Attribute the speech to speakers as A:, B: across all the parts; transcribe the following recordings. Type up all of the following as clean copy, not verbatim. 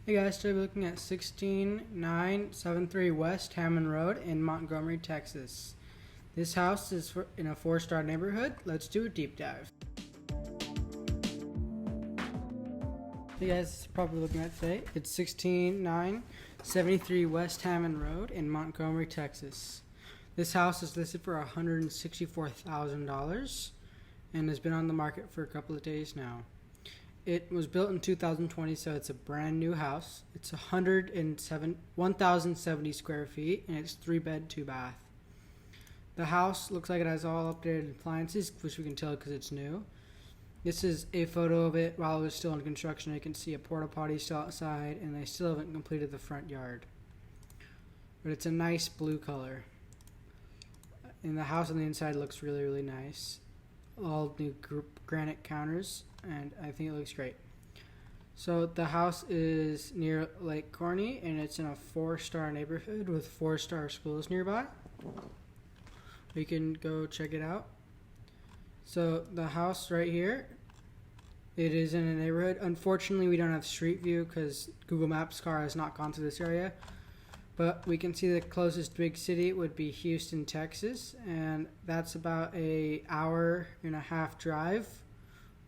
A: Hey guys, today we're looking at 16973 West Hammond Road in Montgomery, Texas. This house is in a 4-star neighborhood. Let's do a deep dive. Hey guys, this is probably looking at today. It's 16973 West Hammond Road in Montgomery, Texas. This house is listed for $164,000 and has been on the market for a couple of days now. It was built in 2020, so it's a brand new house. It's 1,070 square feet, and it's 3-bed, 2-bath. The house looks like it has all updated appliances, which we can tell because it's new. This is a photo of it while it was still in construction. You can see a porta potty still outside, and they still haven't completed the front yard. But it's a nice blue color. And the house on the inside looks really, really nice. All new granite counters, and I think it looks great. So the house is near Lake Corny, and it's in a 4-star neighborhood with 4-star schools nearby. We can go check it out. So the house right here, it is in a neighborhood. Unfortunately, we don't have street view because Google Maps car has not gone to this area. But we can see the closest big city would be Houston, Texas, and that's about an hour-and-a-half drive,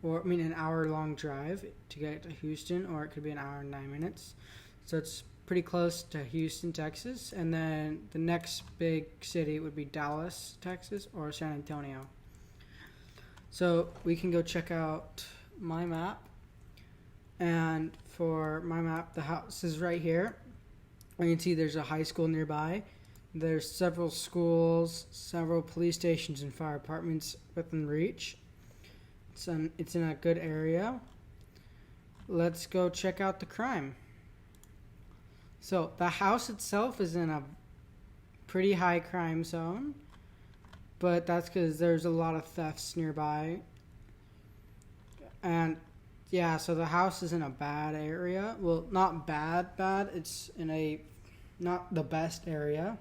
A: an hour-long drive to get to Houston, or it could be an hour and 9 minutes. So it's pretty close to Houston, Texas, and then the next big city would be Dallas, Texas, or San Antonio. So we can go check out my map, and for my map, the house is right here. You can see there's a high school nearby. There's several schools, several police stations, and fire departments within reach. It's in a good area. Let's go check out the crime. So the house itself is in a pretty high crime zone, but that's because there's a lot of thefts nearby. And yeah, so the house is in a bad area. Well, not bad. It's in a not the best area.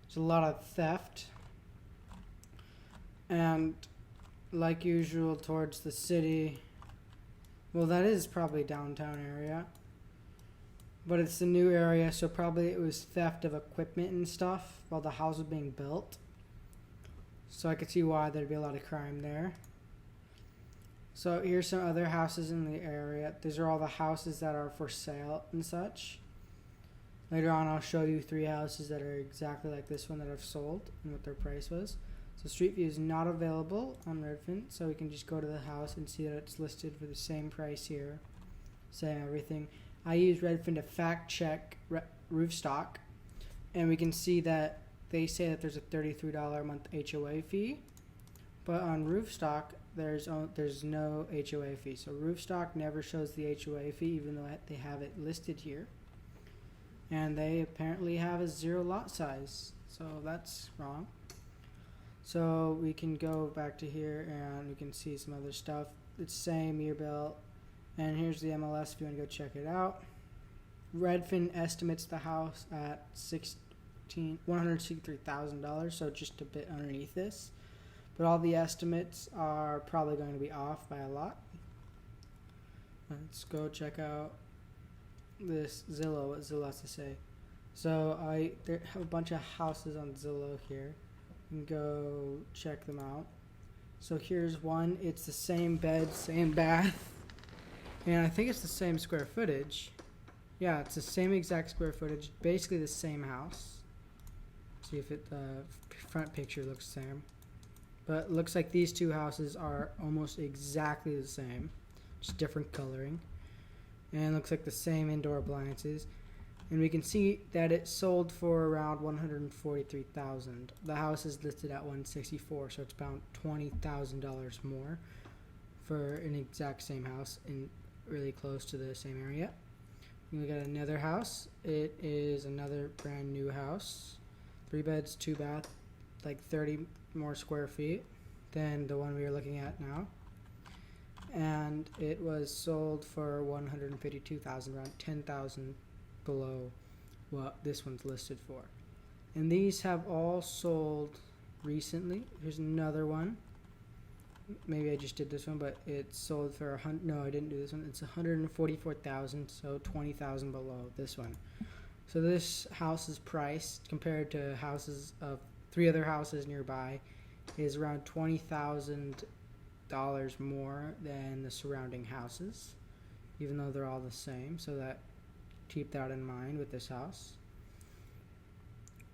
A: There's a lot of theft. And like usual towards the city, well, that is probably downtown area. But it's a new area, so probably it was theft of equipment and stuff while the house was being built. So I could see why there'd be a lot of crime there. So here's some other houses in the area. These are all the houses that are for sale and such. Later on I'll show you 3 houses that are exactly like this one that I've sold and what their price was. So Street View is not available on Redfin, so we can just go to the house and see that it's listed for the same price here. Same everything. I use Redfin to fact check roofstock, and we can see that they say that there's a $33 a month HOA fee, but on roofstock there's no HOA fee. So roofstock never shows the HOA fee, even though they have it listed here. And they apparently have a 0 lot size, so that's wrong. So we can go back to here and we can see some other stuff. It's same year built, and here's the MLS if you want to go check it out. Redfin estimates the house at $163,000, so just a bit underneath this. But all the estimates are probably going to be off by a lot. Let's go check out this Zillow, what Zillow has to say. So I have a bunch of houses on Zillow here. You can go check them out. So here's one. It's the same bed, same bath, and I think it's the same square footage. Yeah, it's the same exact square footage, basically the same house. See if the front picture looks the same. But it looks like these 2 houses are almost exactly the same, just different coloring. And it looks like the same indoor appliances. And we can see that it sold for around $143,000. The house is listed at $164,000, so it's about $20,000 more for an exact same house and really close to the same area. We got another house. It is another brand new house. 3 beds, 2 bath, like 30 more square feet than the one we are looking at now. And it was sold for $152,000, around $10,000 below what this one's listed for. And these have all sold recently. Here's another one. maybe I just did this one, but it's sold for no, I didn't do this one. It's 144,000, so 20,000 below this one. So this house's price compared to houses of 3 other houses nearby is around $20,000 more than the surrounding houses, even though they're all the same. So that keep that in mind with this house.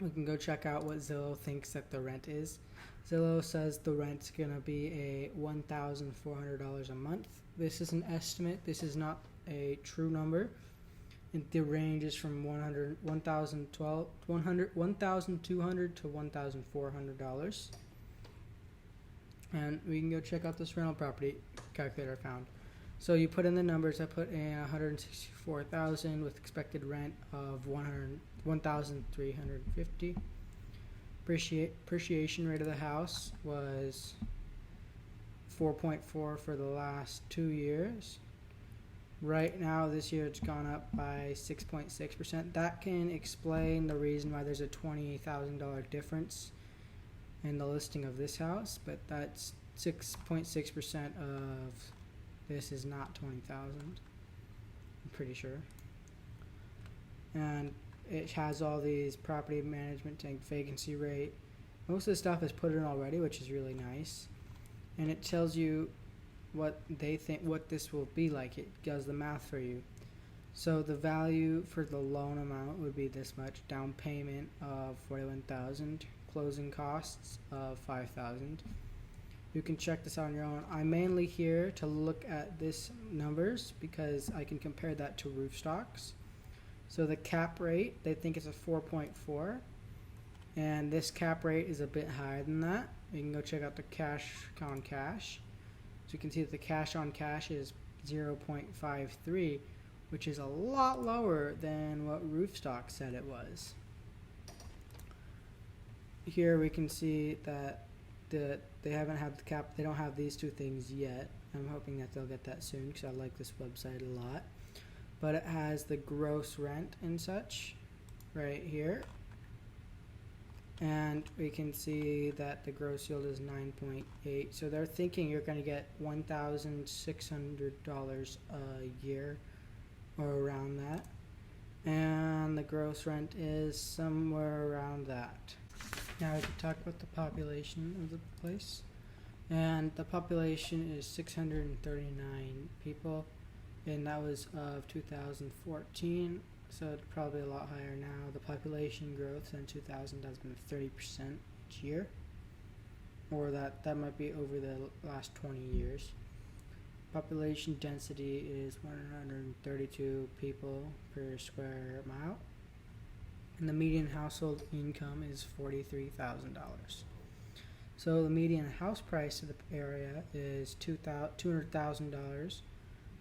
A: We can go check out what Zillow thinks that the rent is. Zillow says the rent's gonna be a $1,400 a month. This is an estimate. This is not a true number. And the range is from $1,200 to $1,400. And we can go check out this rental property calculator I found. So you put in the numbers. I put in 164,000 with expected rent of 1,350. Appreciation rate of the house was 4.4 for the last 2 years. Right now, this year, it's gone up by 6.6%. That can explain the reason why there's a $20,000 difference in the listing of this house, but that's 6.6% of this is not 20,000. I'm pretty sure. And it has all these property management and vacancy rate. Most of the stuff is put in already, which is really nice. And it tells you what they think, what this will be like. It does the math for you. So the value for the loan amount would be this much. Down payment of 41,000, closing costs of 5,000. You can check this out on your own. I'm mainly here to look at this numbers because I can compare that to roof stocks. So the cap rate, they think it's a 4.4, and this cap rate is a bit higher than that. You can go check out the cash on cash. So you can see that the cash on cash is 0.53, which is a lot lower than what roofstock said it was. Here we can see that they haven't had the cap. They don't have these two things yet. I'm hoping that they'll get that soon because I like this website a lot. But it has the gross rent and such right here. And we can see that the gross yield is 9.8. So they're thinking you're going to get $1,600 a year or around that. And the gross rent is somewhere around that. Now we can talk about the population of the place. And the population is 639 people. And that was of 2014. So it's probably a lot higher now. The population growth since 2000 has been 30% each year. Or that might be over the last 20 years. Population density is 132 people per square mile. And the median household income is $43,000. So the median house price of the area is $200,000.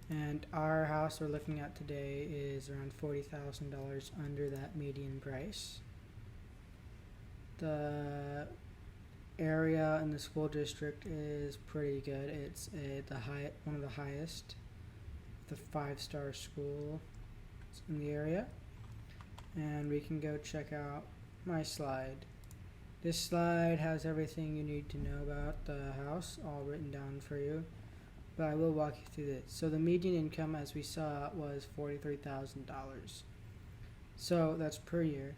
A: And our house we're looking at today is around $40,000 under that median price. The area in the school district is pretty good. It's one of the highest, the 5-star school in the area. And we can go check out my slide. This slide has everything you need to know about the house all written down for you. But I will walk you through this. So the median income, as we saw, was $43,000. So that's per year.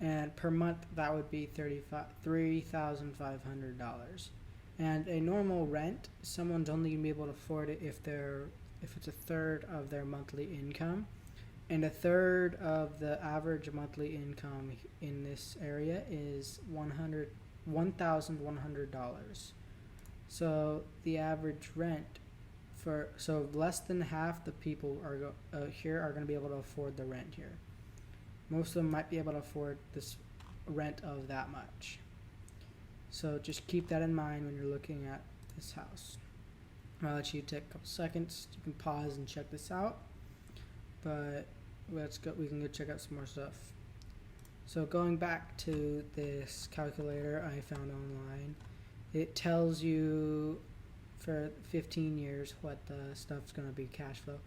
A: And per month, that would be $3,500. And a normal rent, someone's only going to be able to afford it if it's a third of their monthly income. And a third of the average monthly income in this area is $1,100. So the average rent so less than half the people here are going to be able to afford the rent here. Most of them might be able to afford this rent of that much. So just keep that in mind when you're looking at this house. I'll let you take a couple seconds. You can pause and check this out. But we can go check out some more stuff. So going back to this calculator I found online, it tells you for 15 years what the stuff's going to be cash flow.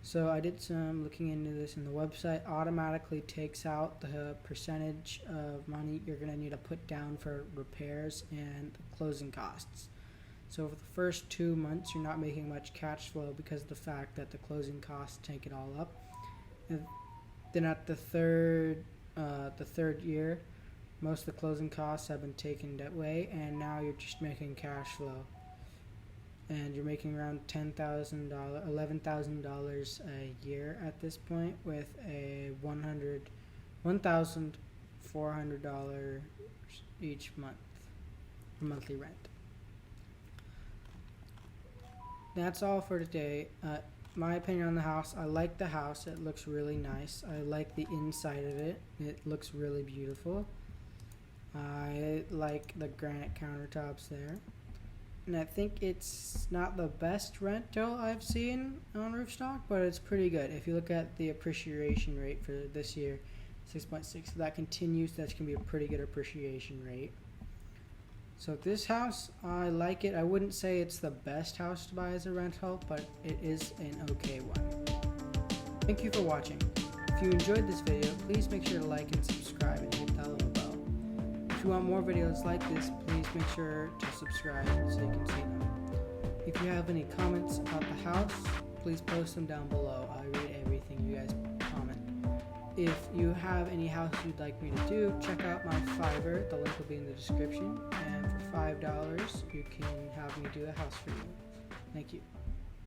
A: So I did some looking into this, and the website automatically takes out the percentage of money you're going to need to put down for repairs and closing costs. So for the first 2 months, you're not making much cash flow because of the fact that the closing costs take it all up. And then at the third year, most of the closing costs have been taken away, and now you're just making cash flow. And you're making around $11,000 a year at this point, with a $1,400 each month for monthly rent. That's all for today. My opinion on the house: I like the house. It looks really nice. I like the inside of it. It looks really beautiful. I like the granite countertops there. And I think it's not the best rental I've seen on roofstock, but it's pretty good. If you look at the appreciation rate for this year, 6.6. If that continues, that's going to be a pretty good appreciation rate. So this house, I like it. I wouldn't say it's the best house to buy as a rental, but it is an okay one. Thank you for watching. If you enjoyed this video, please make sure to like and subscribe and hit that little bell. If you want more videos like this, please make sure to subscribe so you can see them. If you have any comments about the house, please post them down below. I read everything you guys comment. If you have any house you'd like me to do, check out my Fiverr. The link will be in the description. And for $5, you can have me do a house for you. Thank you.